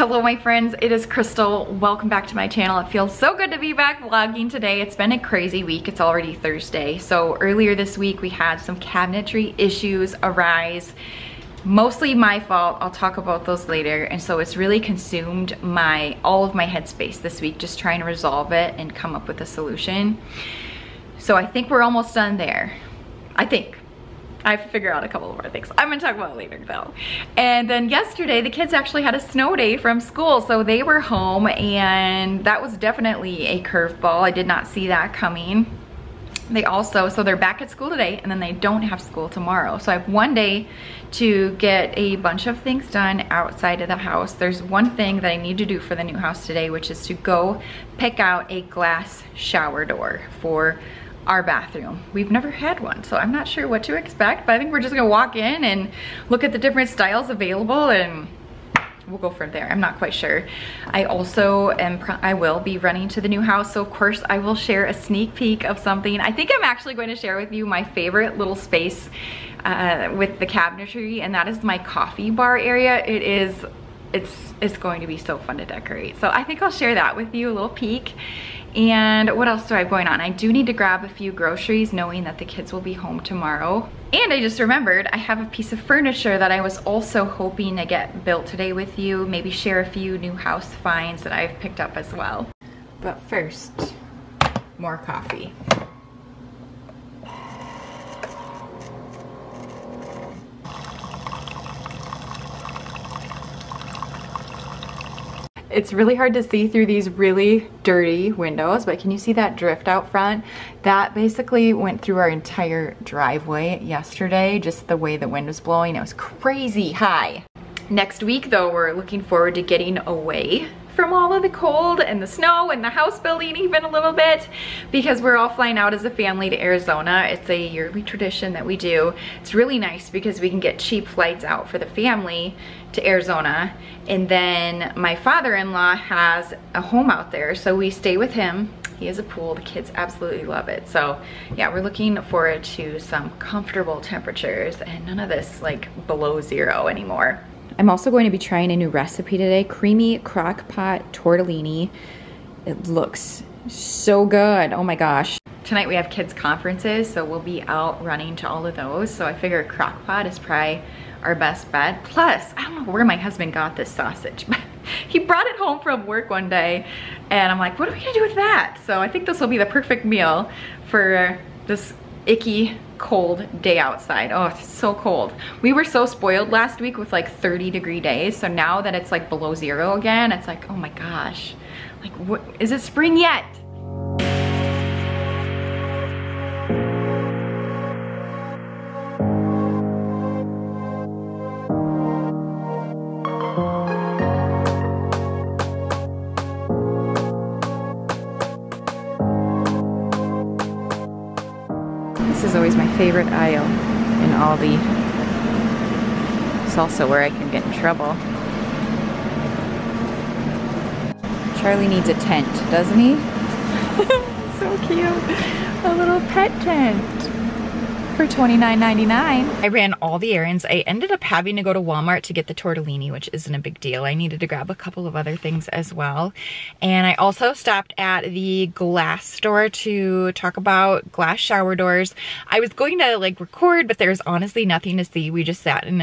Hello my friends, it is Crystal. Welcome back to my channel. It feels so good to be back vlogging today. It's been a crazy week. It's already Thursday. So earlier this week we had some cabinetry issues arise. Mostly my fault. I'll talk about those later. And so it's really consumed all of my headspace this week, just trying to resolve it and come up with a solution. So I think we're almost done there. I have to figure out a couple of more things. I'm gonna talk about it later though. And then yesterday, the kids actually had a snow day from school, so they were home, and that was definitely a curveball. I did not see that coming. So they're back at school today, and then they don't have school tomorrow. So I have one day to get a bunch of things done outside of the house. There's one thing that I need to do for the new house today, which is to go pick out a glass shower door for our bathroom. We've never had one, so I'm not sure what to expect, but I think we're just gonna walk in and look at the different styles available and we'll go from there. I'm not quite sure. I will be running to the new house, so of course I will share a sneak peek of something. I think I'm actually going to share with you my favorite little space with the cabinetry, and that is my coffee bar area. It's going to be so fun to decorate. So I think I'll share that with you, a little peek. And what else do I have going on? I do need to grab a few groceries, knowing that the kids will be home tomorrow. And I just remembered I have a piece of furniture that I was also hoping to get built today with you. Maybe share a few new house finds that I've picked up as well. But first, more coffee. It's really hard to see through these really dirty windows, but can you see that drift out front? That basically went through our entire driveway yesterday, just the way the wind was blowing. It was crazy high. Next week though, we're looking forward to getting away from all of the cold and the snow and the house building even a little bit, because we're all flying out as a family to Arizona. It's a yearly tradition that we do. It's really nice because we can get cheap flights out for the family to Arizona, and then my father-in-law has a home out there, so we stay with him. He has a pool. The kids absolutely love it. So yeah, we're looking forward to some comfortable temperatures and none of this like below zero anymore. I'm also going to be trying a new recipe today, creamy crock pot tortellini. It looks so good, oh my gosh. Tonight we have kids conferences, so we'll be out running to all of those. So I figure crock pot is probably our best bet. Plus, I don't know where my husband got this sausage, but he brought it home from work one day, and I'm like, what are we gonna do with that? So I think this will be the perfect meal for this icky cold day outside. Oh, it's so cold. We were so spoiled last week with like 30-degree days, so now that it's like below zero again, it's like, oh my gosh, like what, is it spring yet? This is always my favorite aisle in Aldi. It's also where I can get in trouble. Charlie needs a tent, doesn't he? So cute. A little pet tent for $29.99. I ran all the errands. I ended up having to go to Walmart to get the tortellini, which isn't a big deal. I needed to grab a couple of other things as well. And I also stopped at the glass store to talk about glass shower doors. I was going to like record, but there's honestly nothing to see. We just stood in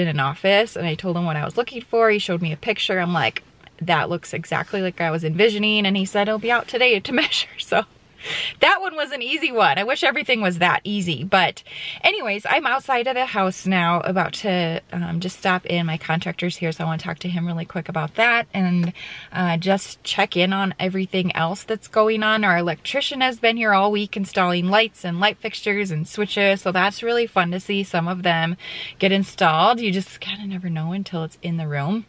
an office, and I told him what I was looking for. He showed me a picture. I'm like, that looks exactly like I was envisioning. And he said it'll be out today to measure. So that one was an easy one. I wish everything was that easy. But anyways, I'm outside of the house now, about to just stop in. My contractor's here, so I want to talk to him really quick about that and just check in on everything else that's going on. Our electrician has been here all week installing lights and light fixtures and switches, so that's really fun to see some of them get installed. You just kind of never know until it's in the room.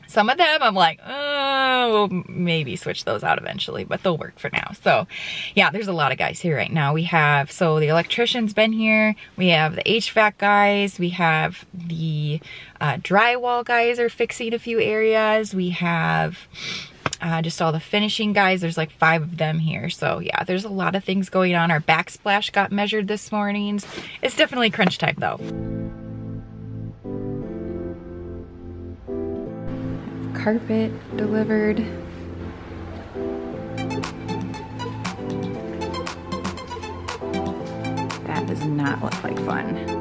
Some of them I'm like, oh, we'll maybe switch those out eventually, but they'll work for now. So yeah, there's a lot of guys here right now. We have, so the electrician's been here. We have the HVAC guys. We have the drywall guys are fixing a few areas. We have just all the finishing guys. There's like 5 of them here. So yeah, there's a lot of things going on. Our backsplash got measured this morning. It's definitely crunch time though. carpet delivered. That does not look like fun.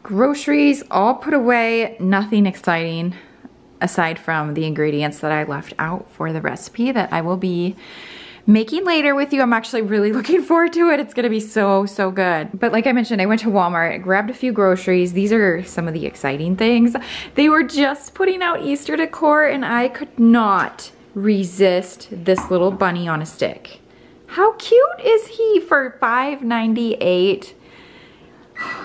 Groceries all put away, nothing exciting aside from the ingredients that I left out for the recipe that I will be making later with you. I'm actually really looking forward to it. It's gonna be so good. But like I mentioned, I went to Walmart, grabbed a few groceries. These are some of the exciting things. They were just putting out Easter decor and I could not resist this little bunny on a stick. How cute is he for $5.98?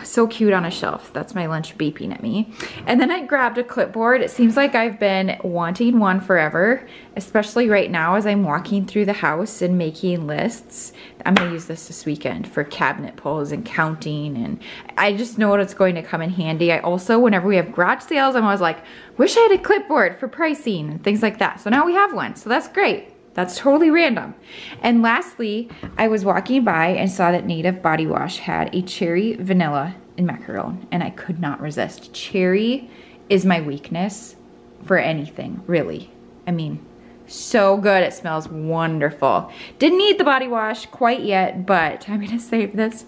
So cute on a shelf. That's my lunch beeping at me. And then I grabbed a clipboard. It seems like I've been wanting one forever, especially right now as I'm walking through the house and making lists. I'm gonna use this weekend for cabinet pulls and counting, and I just know it's going to come in handy. I also, whenever we have garage sales, I'm always like, wish I had a clipboard for pricing and things like that. So now we have one, so that's great. That's totally random. And lastly, I was walking by and saw that Native Body Wash had a cherry vanilla and macaron, and I could not resist. Cherry is my weakness for anything, really. I mean, so good. It smells wonderful. Didn't need the body wash quite yet, but I'm gonna save this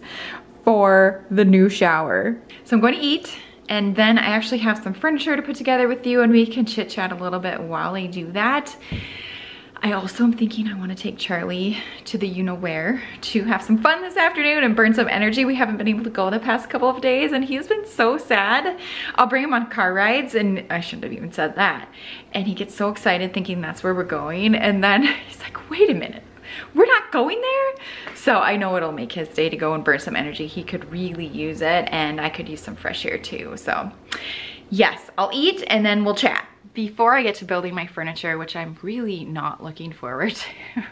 for the new shower. So I'm going to eat, and then I actually have some furniture to put together with you, and we can chit chat a little bit while I do that. I also am thinking I want to take Charlie to the you-know-where to have some fun this afternoon and burn some energy. We haven't been able to go the past couple of days and he's been so sad. I'll bring him on car rides, and I shouldn't have even said that. And he gets so excited thinking that's where we're going, and then he's like, wait a minute, we're not going there? So I know it'll make his day to go and burn some energy. He could really use it, and I could use some fresh air too. So yes, I'll eat and then we'll chat. Before I get to building my furniture, which I'm really not looking forward to,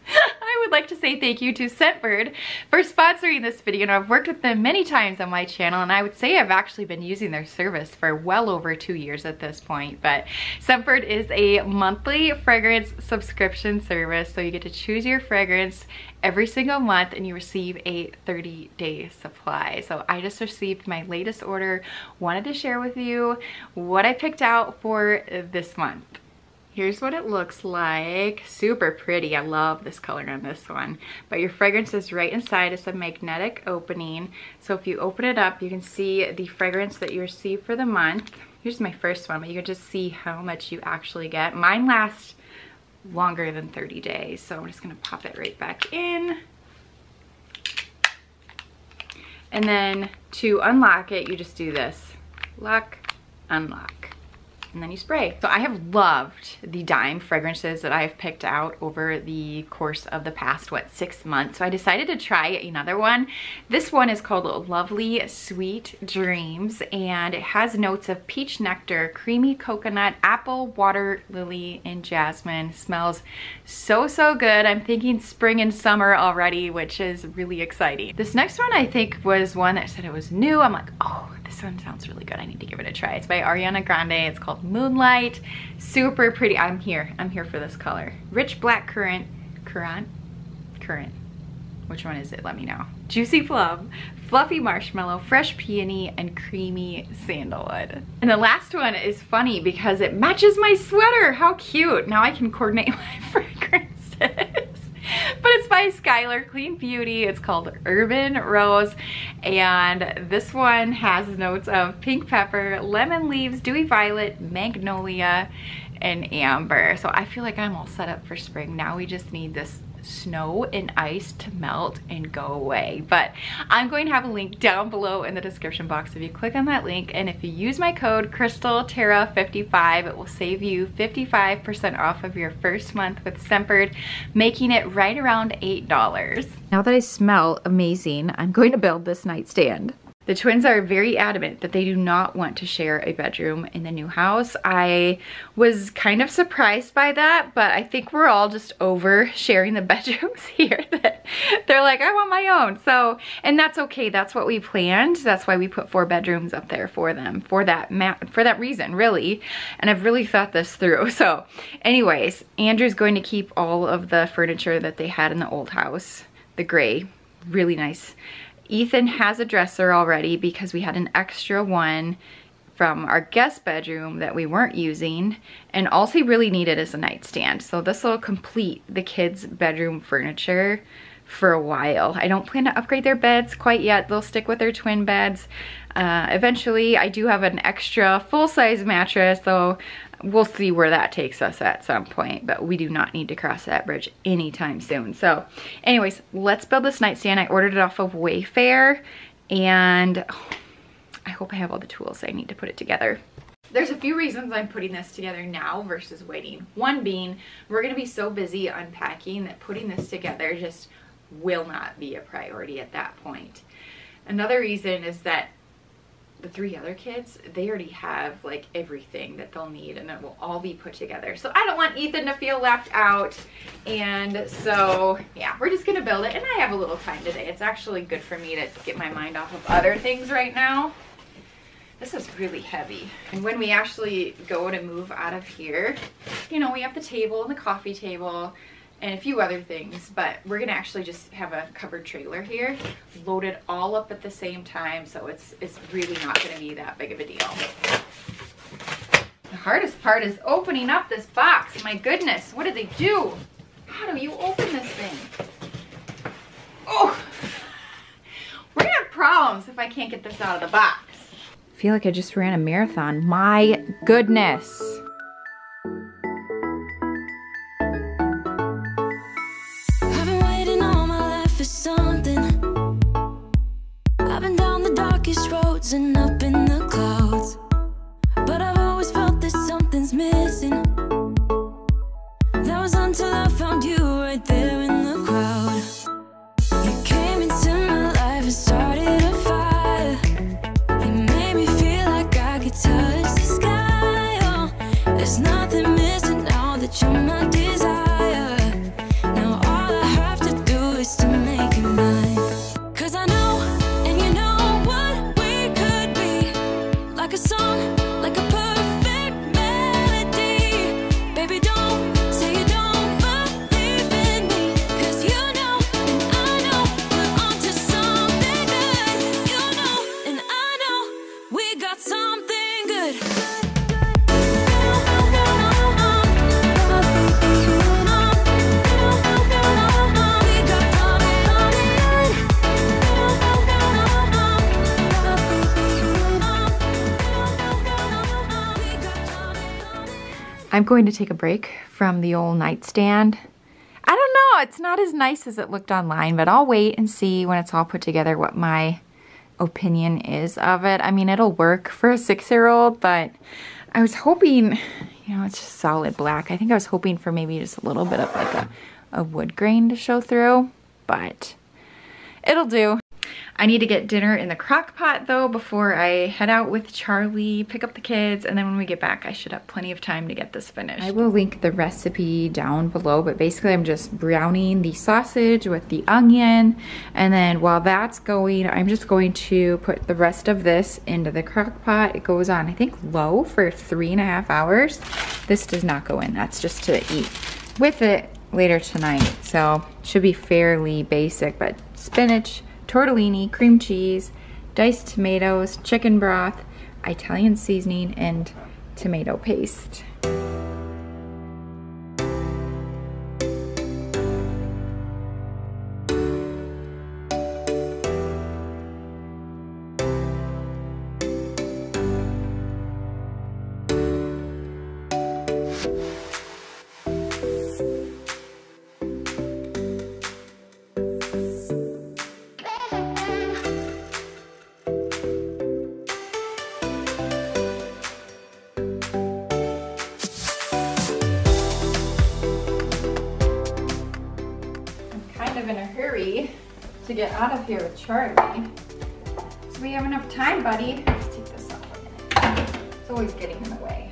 I would like to say thank you to Scentbird for sponsoring this video. And I've worked with them many times on my channel, and I would say I've actually been using their service for well over 2 years at this point. But Scentbird is a monthly fragrance subscription service, so you get to choose your fragrance every single month and you receive a 30-day supply. So I just received my latest order, wanted to share with you what I picked out for this month. Here's what it looks like. Super pretty. I love this color on this one. But your fragrance is right inside. It's a magnetic opening. So if you open it up, you can see the fragrance that you receive for the month. Here's my first one, but you can just see how much you actually get. Mine lasts longer than 30 days. So I'm just gonna pop it right back in. And then to unlock it, you just do this. Lock, unlock. And then you spray. So I have loved the dime fragrances that I have picked out over the course of the past, 6 months. So I decided to try another one. This one is called Lovely Sweet Dreams, and it has notes of peach nectar, creamy coconut, apple, water lily, and jasmine. Smells so good. I'm thinking spring and summer already, which is really exciting. This next one I think was one that said it was new. I'm like, oh, this one sounds really good. I need to give it a try. It's by Ariana Grande. It's called Moonlight. Super pretty. I'm here for this color. Rich black currant. Which one is it? Let me know. Juicy plum, fluffy marshmallow, fresh peony, and creamy sandalwood. And the last one is funny because it matches my sweater. How cute. Now I can coordinate my fragrances. But it's by Skylar Clean Beauty. It's called Urban Rose, and this one has notes of pink pepper, lemon leaves, dewy violet, magnolia, and amber. So I feel like I'm all set up for spring. Now we just need this snow and ice to melt and go away. But I'm going to have a link down below in the description box. If you click on that link and if you use my code CrystalTara55, it will save you 55% off of your first month with Scentbird, making it right around $8. Now that I smell amazing, I'm going to build this nightstand. The twins are very adamant that they do not want to share a bedroom in the new house. I was kind of surprised by that, but I think we're all just over sharing the bedrooms here. They're like, I want my own. So, and that's okay. That's what we planned. That's why we put 4 bedrooms up there for them, for that reason, really. And I've really thought this through. So anyways, Andrew's going to keep all of the furniture that they had in the old house, the gray, really nice. Ethan has a dresser already because we had an extra one from our guest bedroom that we weren't using, and all he really needed is a nightstand. So this will complete the kids' bedroom furniture for a while. I don't plan to upgrade their beds quite yet. They'll stick with their twin beds. Eventually, I do have an extra full-size mattress, so we'll see where that takes us at some point, but we do not need to cross that bridge anytime soon. So anyways, let's build this nightstand. I ordered it off of Wayfair, and I hope I have all the tools I need to put it together. There's a few reasons I'm putting this together now versus waiting. One being, we're gonna be so busy unpacking that putting this together just will not be a priority at that point. Another reason is that the 3 other kids, they already have like everything that they'll need, and it will all be put together. So I don't want Ethan to feel left out, and so yeah, we're just gonna build it. And I have a little time today. It's actually good for me to get my mind off of other things right now. This is really heavy. And when we actually go to move out of here, you know, we have the table and the coffee table and a few other things, but we're gonna actually just have a covered trailer here, load it all up at the same time, so it's really not gonna be that big of a deal. The hardest part is opening up this box. My goodness, what did they do? How do you open this thing? Oh, we're gonna have problems if I can't get this out of the box. I feel like I just ran a marathon. My goodness. Roads and up in the clouds, but I've always felt that something's missing. That was until I found you right there in the crowd. You came into my life and started a fire. You made me feel like I could touch the sky. Oh, there's nothing missing now that you're my desire. Now all I have to do is to make you mine. 'Cause I know, and you know what we could be. Like a song, like a perfect melody. Baby, don't say you don't believe in me. 'Cause you know, and I know, we're onto something good. You know, and I know, we got something good. I'm going to take a break from the old nightstand. I don't know, it's not as nice as it looked online, but I'll wait and see when it's all put together what my opinion is of it. I mean, it'll work for a 6-year-old, but I was hoping, you know, it's just solid black. I think I was hoping for maybe just a little bit of like a wood grain to show through, but it'll do. I need to get dinner in the crock pot though before I head out with Charlie, pick up the kids, and then when we get back I should have plenty of time to get this finished. I will link the recipe down below, but basically I'm just browning the sausage with the onion, and then while that's going, I'm just going to put the rest of this into the crock pot. It goes on, I think, low for 3.5 hours. This does not go in, that's just to eat with it later tonight. So should be fairly basic, but spinach, tortellini, cream cheese, diced tomatoes, chicken broth, Italian seasoning, and tomato paste. of in a hurry to get out of here with Charlie. So we have enough time, buddy. Let's take this up a minute. It's always getting in the way.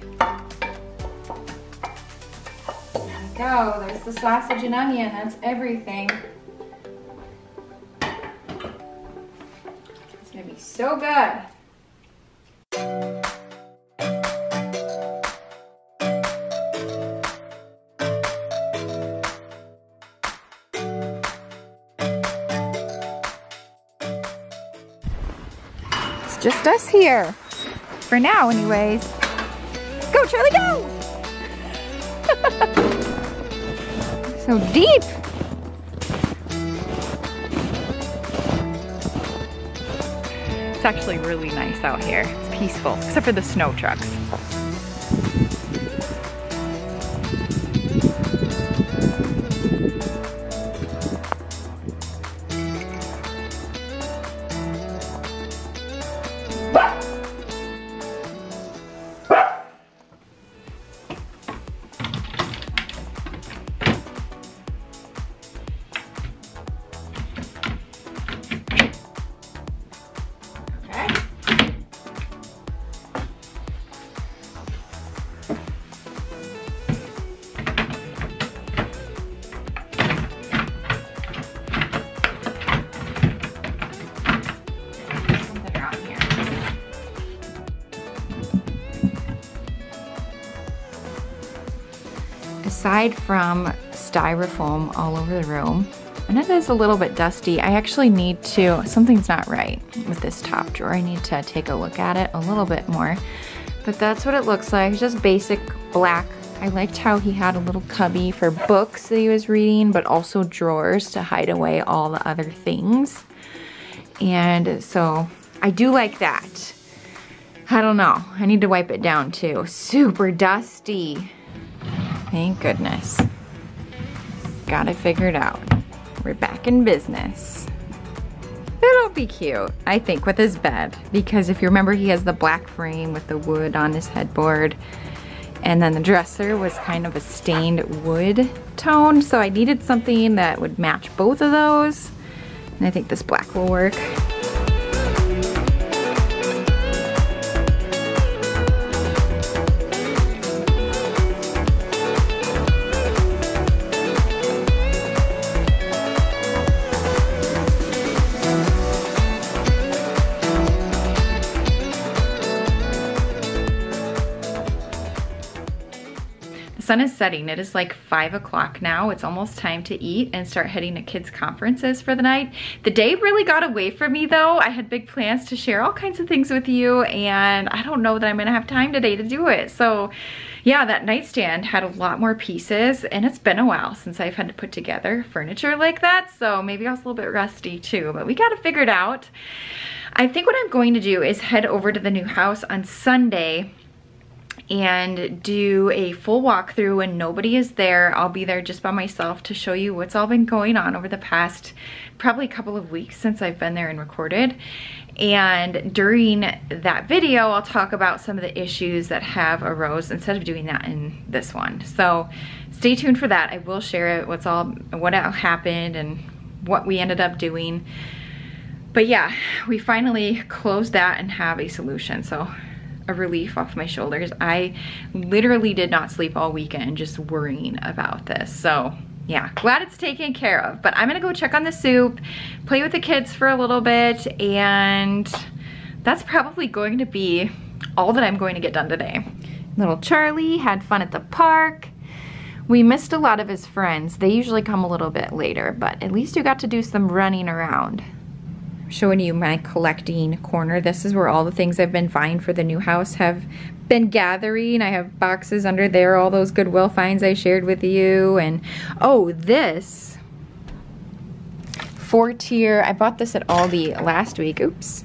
There we go. There's the sausage and onion. That's everything. It's gonna be so good. Just us here. For now, anyways. Go, Charlie, go! So deep. It's actually really nice out here. It's peaceful, except for the snow trucks. Aside from styrofoam all over the room, and it is a little bit dusty, I actually need to, something's not right with this top drawer. I need to take a look at it a little bit more. But that's what it looks like, just basic black. I liked how he had a little cubby for books that he was reading, but also drawers to hide away all the other things. And so I do like that. I don't know, I need to wipe it down too. Super dusty. Thank goodness. Got it figured out. We're back in business. It'll be cute, I think, with his bed. Because if you remember, he has the black frame with the wood on his headboard. And then the dresser was kind of a stained wood tone. So I needed something that would match both of those. And I think this black will work. The sun is setting. It is like 5 o'clock now. It's almost time to eat and start heading to kids' conferences for the night. The day really got away from me though. I had big plans to share all kinds of things with you, and I don't know that I'm gonna have time today to do it. So yeah, that nightstand had a lot more pieces, and it's been a while since I've had to put together furniture like that. So maybe I was a little bit rusty too, but we got it figured out. I think what I'm going to do is head over to the new house on Sunday and do a full walkthrough when nobody is there. I'll be there just by myself to show you what's all been going on over the past probably couple of weeks since I've been there and recorded. And during that video, I'll talk about some of the issues that have arose instead of doing that in this one. So stay tuned for that. I will share it, what happened and what we ended up doing. But yeah, we finally closed that and have a solution. So a relief off my shoulders. I literally did not sleep all weekend just worrying about this. So yeah, glad it's taken care of. But I'm gonna go check on the soup, play with the kids for a little bit, and that's probably going to be all that I'm going to get done today. Little Charlie had fun at the park. We missed a lot of his friends. They usually come a little bit later, but at least you got to do some running around. Showing you my collecting corner. This is where all the things I've been buying for the new house have been gathering. I have boxes under there, all those Goodwill finds I shared with you. And oh, this 4-tier, I bought this at Aldi last week. Oops.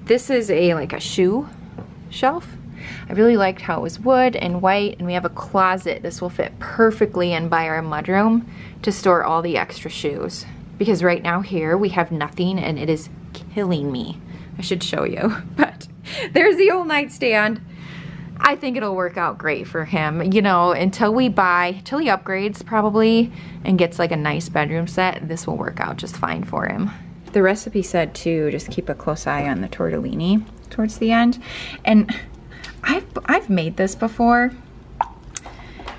This is like a shoe shelf. I really liked how it was wood and white, and we have a closet. This will fit perfectly in by our mudroom to store all the extra shoes. Because right now here we have nothing and it is killing me. I should show you, but there's the old nightstand. I think it'll work out great for him. You know, until he upgrades probably and gets like a nice bedroom set, this will work out just fine for him. The recipe said to just keep a close eye on the tortellini towards the end. And I've made this before,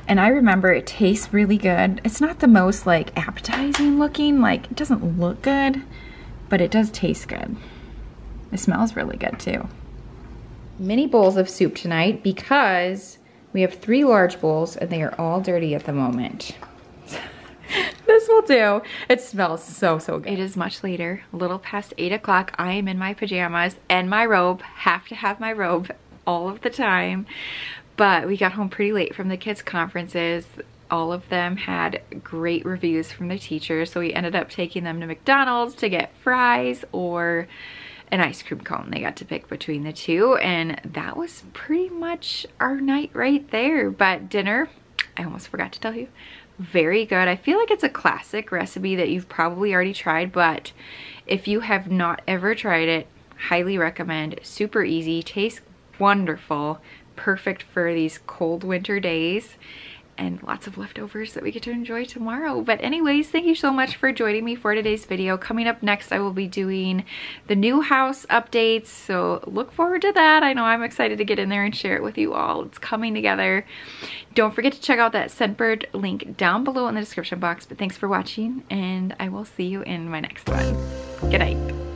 and I remember it tastes really good. It's not the most like appetizing looking, like it doesn't look good, but it does taste good. It smells really good too. Mini bowls of soup tonight because we have 3 large bowls and they are all dirty at the moment. This will do. It smells so good. It is much later, a little past 8 o'clock. I am in my pajamas and my robe. Have to have my robe all of the time. But we got home pretty late from the kids' conferences. All of them had great reviews from their teachers, so we ended up taking them to McDonald's to get fries or an ice cream cone. They got to pick between the two, and that was pretty much our night right there. But dinner, I almost forgot to tell you, very good. I feel like it's a classic recipe that you've probably already tried, but if you have not ever tried it, highly recommend. Super easy, tastes wonderful, perfect for these cold winter days, and lots of leftovers that we get to enjoy tomorrow. But anyways, thank you so much for joining me for today's video. Coming up next, I will be doing the new house updates, so look forward to that. I know I'm excited to get in there and share it with you all. It's coming together. Don't forget to check out that Scentbird link down below in the description box. But thanks for watching, and I will see you in my next one. Good night.